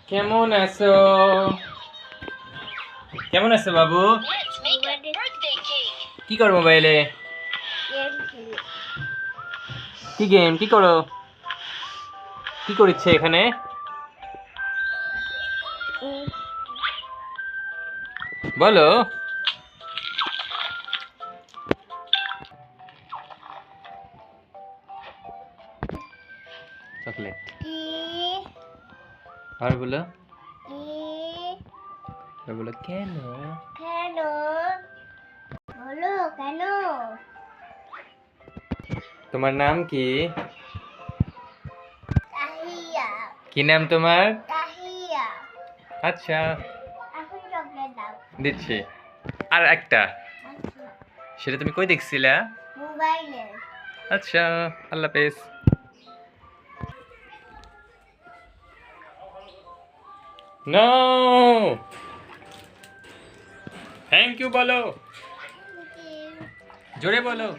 কেমন আছো? কেমন আছো বাবু? কি করো মোবাইলে? কি গেম? কি করো? কি করছে এখানে? বলো। চকলেট। আর বলো। আর বলো কেন? কেন? বলো কেন? তোমার নাম কি? তাহিয়া। কি নাম তোমার? তাহিয়া। আচ্ছা, এখন চকলেট দাও। দিচ্ছি। আর একটা। আচ্ছা। সেটা তুমি কই দেখছিলা? মোবাইলে। আচ্ছা, আল্লাহ হাফেজ। নো, থ্যাংক ইউ বলো, জোরে বলো।